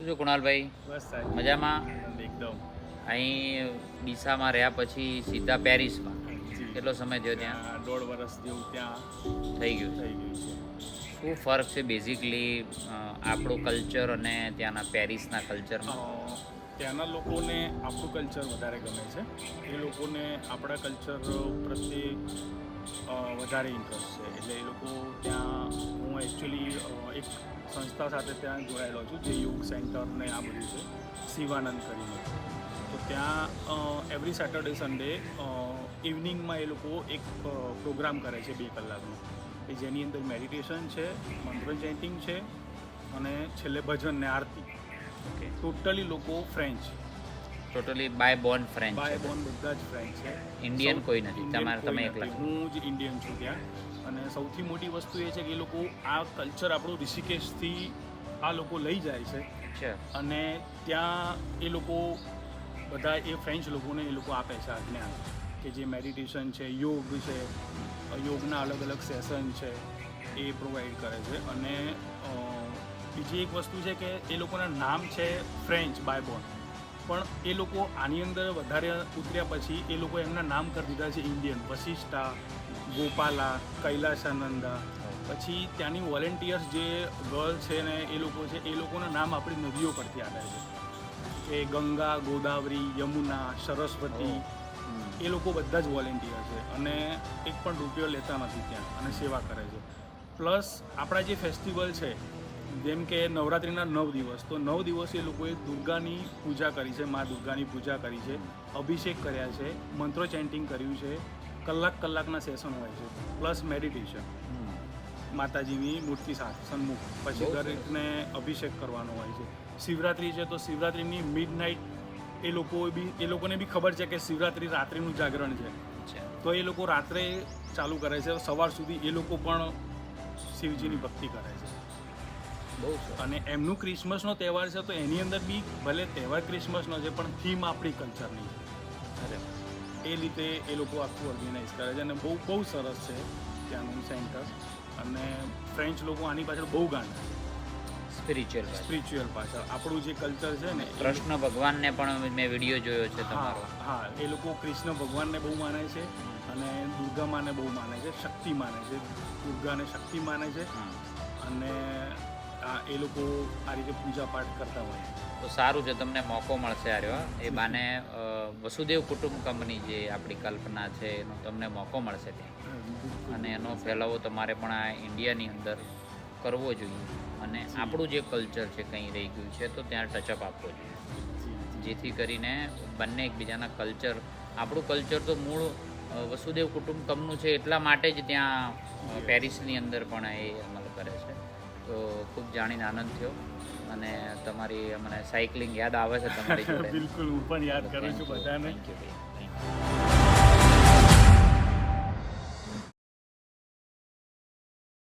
છો કુણાલભાઈ? બસ સાહેબ મજામાં? એકદમ. અહીં ડીસામાં રહ્યા પછી સીધા પેરિસમાં કેટલો સમય થયો ત્યાં? 1.5 વર્ષ જેવું ત્યાં થઈ ગયું છે. થઈ ગયું છે. શું ફરક છે બેઝિકલી આપણું કલ્ચર અને ત્યાંના પેરિસના કલ્ચરમાં? ત્યાંના લોકોને આપણું કલ્ચર વધારે ગમે છે. એ લોકોને આપણા કલ્ચર પ્રત્યે વધારે ઇન્ટરેસ્ટ છે. એટલે એ લોકો ત્યાં, હું એકચ્યુઅલી એક સંસ્થા સાથે ત્યાં જોડાયેલો છું જે યોગ સેન્ટર ને આ બધું છે, શિવાનંદ કરીને. તો ત્યાં એવરી સેટરડે સન્ડે ઇવનિંગમાં એ લોકો એક પ્રોગ્રામ કરે છે 2 કલાકનો, કે જેની અંદર મેડિટેશન છે, મંત્ર ચેન્ટિંગ છે અને છેલ્લે ભજન ને આરતી. ઓકે, ટોટલી લોકો French, totally by born French by છે? બોર્ન બધા જ ફ્રેન્ચ છે. ઇન્ડિયન કોઈ નથી? ઇન્ડિયન તમારે કોઈ તમે નથી. એકલા છો? હું જ ઇન્ડિયન છું ત્યાં. અને સૌથી મોટી વસ્તુ એ છે કે એ લોકો આ કલ્ચર આપણું ઋષિકેશથી આ લોકો લઈ જાય છે અચ્છા. અને ત્યાં એ લોકો બધા એ ફ્રેન્ચ લોકોને એ લોકો આપે છે આ જ્ઞાન, કે જે મેડિટેશન છે, યોગ છે, યોગના અલગ અલગ સેશન છે એ પ્રોવાઈડ કરે છે. અને બીજી એક વસ્તુ છે કે એ લોકોના નામ છે ફ્રેન્ચ બાય બોર્ન, પણ એ લોકો આની અંદર વધારે ઉતર્યા પછી એ લોકો એમના નામ કરી દીધા છે ઇન્ડિયન. વશિષ્ઠા, ગોપાલા, કૈલાસાનંદા. પછી ત્યાંની વોલેન્ટિયર્સ જે ગર્લ છે ને એ લોકો છે, એ લોકોના નામ આપણી નદીઓ પરથી આવે છે, કે ગંગા, ગોદાવરી, યમુના, સરસ્વતી. એ લોકો બધા જ વોલેન્ટિયર છે અને એક પણ રૂપિયો લેતા નથી ત્યાં અને સેવા કરે છે. પ્લસ આપણા જે ફેસ્ટિવલ છે, જેમ કે નવરાત્રિના 9 દિવસ, તો 9 દિવસ એ લોકોએ દુર્ગાની પૂજા કરી છે, મા દુર્ગાની પૂજા કરી છે, અભિષેક કર્યા છે, મંત્રો ચેન્ટિંગ કર્યું છે, કલાકના સેશન હોય છે, પ્લસ મેડિટેશન માતાજીની મૂર્તિ સાથે સન્મુખ, પછી દરેકને અભિષેક કરવાનો હોય છે. શિવરાત્રિ છે તો શિવરાત્રિની મિડનાઇટ એ લોકોને બી ખબર છે કે શિવરાત્રિ રાત્રિનું જાગરણ છે, તો એ લોકો રાત્રે ચાલુ કરે છે, સવાર સુધી એ લોકો પણ શિવજીની ભક્તિ કરે છે. બહુ સરસ. અને એમનું ક્રિસમસનો તહેવાર છે તો એની અંદર બી ભલે તહેવાર ક્રિસમસનો છે પણ થીમ આપણી કલ્ચરની છે. અરે એ રીતે એ લોકો આખું ઓર્ગેનાઇઝ કરે છે અને બહુ બહુ સરસ છે ત્યાંનું સેન્ટર. અને ફ્રેન્ચ લોકો આની પાછળ બહુ ગાંડા છે, સ્પિરિચ્યુઅલ પાછળ. આપણું જે કલ્ચર છે ને, કૃષ્ણ ભગવાનને પણ મેં વિડીયો જોયો છે તમારો. હા, એ લોકો કૃષ્ણ ભગવાનને બહુ માને છે અને દુર્ગા માને બહુ માને છે, શક્તિ માને છે, દુર્ગાને શક્તિ માને છે. અને એ લોકો આ રીતે પૂજા પાઠ કરતા હોય છે. તો સારું છે, તમને મોકો મળશે આર્યો એ બાને વસુદેવ કુટુંબકમની જે આપણી કલ્પના છે એનો તમને મોકો મળશે ત્યાં, અને એનો ફેલાવો તમારે પણ આ ઇન્ડિયાની અંદર કરવો જોઈએ. અને આપણું જે કલ્ચર છે કંઈ રહી ગયું છે તો ત્યાં ટચઅપ આપવો જોઈએ, જેથી કરીને બંને એકબીજાના કલ્ચર, આપણું કલ્ચર તો મૂળ વસુદેવ કુટુંબકમનું છે એટલા માટે જ ત્યાં પેરિસની અંદર પણ એ અમલ કરે છે. તો ખૂબ જાણીને આનંદ થયો અને તમારી મને સાયકલિંગ યાદ આવે છે તમારી જોડે. બિલકુલ, હું પણ યાદ કરું છું બધાને. Thank you.